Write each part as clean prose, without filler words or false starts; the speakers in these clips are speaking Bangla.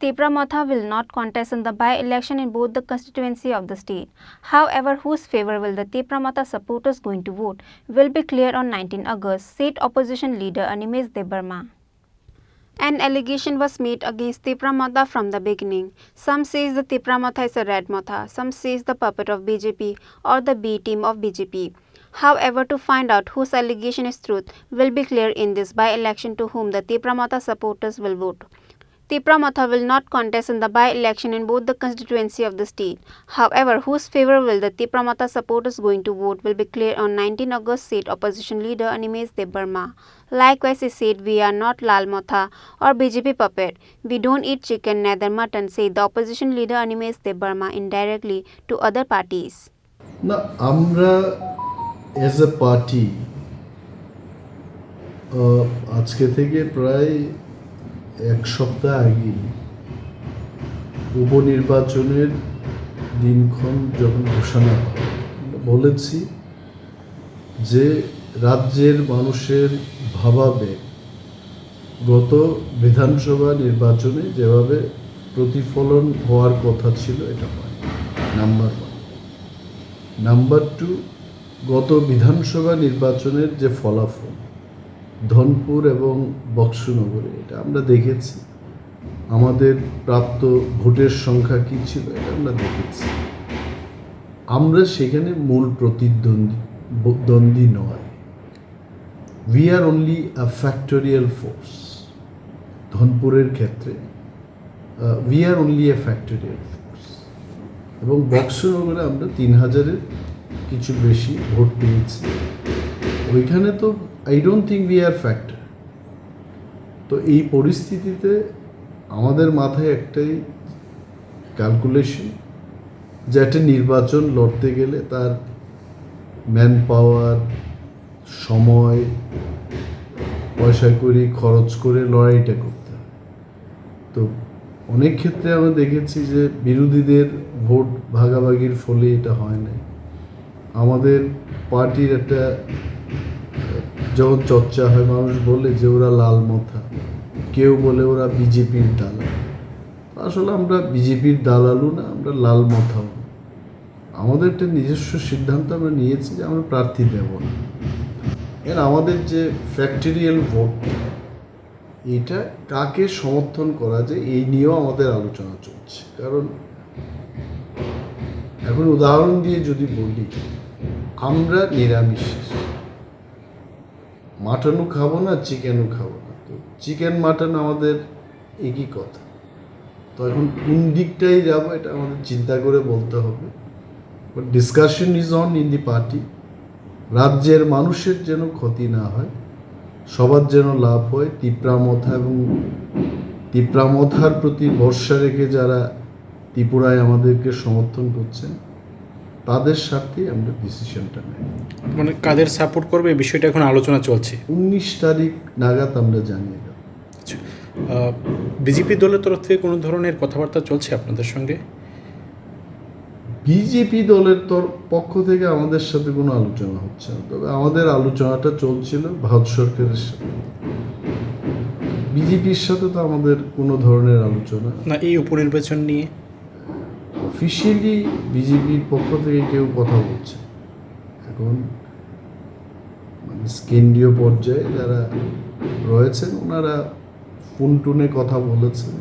Tripura Motha will not contest in the by-election in both the constituency of the state. However, whose favour will the Tripura Motha supporters going to vote will be clear on 19 August, said opposition leader Animesh Debbarma. An allegation was made against Tripura Motha from the beginning. Some says the Tripura Motha is a red Motha, some says the puppet of BJP or the B team of BJP. However, to find out whose allegation is truth will be clear in this by-election to whom the Tripura Motha supporters will vote. Tripura Motha will not contest in the by-election in both the constituency of the state. However, whose favour will the Tripura Motha supporters going to vote will be clear on 19 August, said opposition leader Animesh Debbarma. Likewise, he said, "We are not Lal Motha or BJP puppet. We don't eat chicken, neither mutton," said the opposition leader Animesh Debbarma indirectly to other parties. না আমরা এজ এ পার্টি আজকে থেকে প্রায় এক সপ্তাহ আগে উপনির্বাচনের দিনক্ষণ যখন ঘোষণা হয় বলেছি যে রাজ্যের মানুষের ভাবাবেগ গত বিধানসভা নির্বাচনে যেভাবে প্রতিফলন হওয়ার কথা ছিল এটা হয় নাম্বার 1। নাম্বার 2, গত বিধানসভা নির্বাচনের যে ফলাফল ধনপুর এবং বক্সনগরে এটা আমরা দেখেছি, আমাদের প্রাপ্ত ভোটের সংখ্যা কী ছিল এটা আমরা দেখেছি। আমরা সেখানে মূল প্রতিদ্বন্দ্বী নয়, we are only a factorial force. ধনপুরের ক্ষেত্রে we are only a factorial force এবং বক্সনগরে আমরা 3000-এর কিছু বেশি ভোট পেয়েছি। ওইখানে তো I don't think we are factor. তো এই পরিস্থিতিতে আমাদের মাথায় একটাই ক্যালকুলেশন যে একটা নির্বাচন লড়তে গেলে তার ম্যান পাওয়ার, সময়, পয়সা কড়ি খরচ করে লড়াইটা করতে হয়। তো অনেক ক্ষেত্রে আমরা দেখেছি যে বিরোধীদের ভোট ভাগাভাগির ফলে এটা হয় না। আমাদের পার্টির একটা যখন চর্চা হয় মানুষ বলে যে ওরা লাল মথা, কেউ বলে ওরা বিজেপির দালাল। আসলে আমরা বিজেপির দালালও না, আমরা লাল মথাও না। আমাদের একটা নিজস্ব সিদ্ধান্ত আমরা নিয়েছি যে আমরা প্রার্থী দেব না। এর আমাদের যে ফ্যাক্টরিয়াল ভোট এটা কাকে সমর্থন করা যায় এই নিয়েও আমাদের আলোচনা চলছে। কারণ এখন উদাহরণ দিয়ে যদি বলি, আমরা নিরামিষ, মাটনও খাবো না, চিকেনও খাবো না। তো চিকেন মাটন আমাদের একই কথা। তো এখন কোন দিকটাই যাবো এটা আমাদের চিন্তা করে বলতে হবে। But discussion is on in the party. রাজ্যের মানুষের যেন ক্ষতি না হয়, সবার যেন লাভ হয়। ত্রিপুরা মথা এবং ত্রিপুরা মথার প্রতি ভরসা রেখে যারা ত্রিপুরায় আমাদেরকে সমর্থন করছেন তাদের সাথে আমরা ডিসিশনটা নেই। মানে কাদের সাপোর্ট করবে এই বিষয়টা এখন আলোচনা চলছে। 19 তারিখ নাগাদ আমরা জানিয়ে দেব। আচ্ছা, বিজেপি দলের তরফ থেকে কোনো ধরনের কথাবার্তা চলছে আপনাদের সঙ্গে? বিজেপি দলের পক্ষ থেকে আমাদের সাথে কোনো আলোচনা হচ্ছে না, তবে আমাদের আলোচনাটা চলছিল ভারত সরকারের সাথে। বিজেপির সাথে তো আমাদের কোনো ধরনের আলোচনা না। এই উপনির্বাচন নিয়ে অফিসিয়ালি বিজেপির পক্ষ থেকে কেউ কথা বলছে। এখন মানে কেন্দ্রীয় পর্যায়ে যারা রয়েছেন ওনারা ফোন টোনে কথা বলেছেন,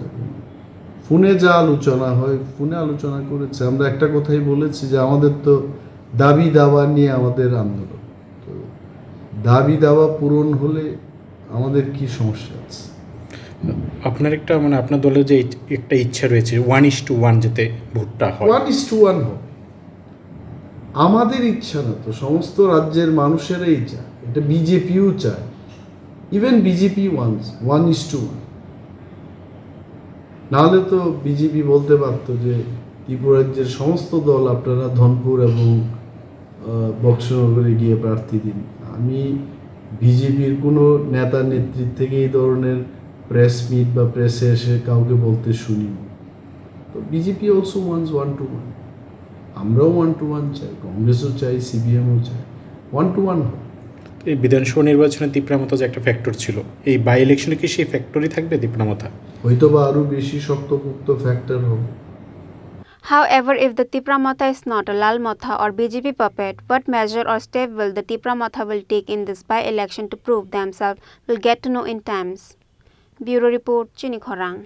ফোনে যা আলোচনা হয় ফোনে আলোচনা করেছে। আমরা একটা কথাই বলেছি যে আমাদের তো দাবি দাওয়া নিয়ে আমাদের আন্দোলন, তো দাবি দাওয়া পূরণ হলে আমাদের কি সমস্যা আছে? আপনার একটা মানে আপনার দলের যে একটা ইচ্ছা রয়েছে 1:1 যাতে ভোটটা হয়। 1:1 হবে আমাদের ইচ্ছা না, তো সমস্ত রাজ্যের মানুষেরাই চায়, এটা বিজেপিও চায়। Even BJP once 1:1। নাহলে তো বিজেপি বলতে পারতো যে ত্রিপুরা রাজ্যের সমস্ত দল আপনারা ধনপুর এবং বক্সনগরে গিয়ে প্রার্থী দিন। আমি বিজেপির কোনো নেতা নেত্রীর থেকে এই ধরনের প্রেস মিট বা প্রেসে এসে কাউকে বলতে শুনিনি। তো বিজেপি অলসো ওয়ান্স 1:1। আমরাও 1:1 চাই, কংগ্রেসও চাই, সিপিএমও চাই, 1:1 হয়। এই বিধানসভা নির্বাচনে ত্রিপুরা মথা যে একটা ফ্যাক্টর ছিল, এই বাই ইলেকশনে কি সেই ফ্যাক্টরই থাকবে ত্রিপুরা মথা? হয়তোবা আরও বেশি শক্তপোক্ত ফ্যাক্টর হবে। However, if the Tripura Motha is not a Lal Motha or BJP puppet, what measure or step will the Tripura Motha will take in this by-election to prove themselves? We'll get to know in times. Bureau Report, Chini Khorang.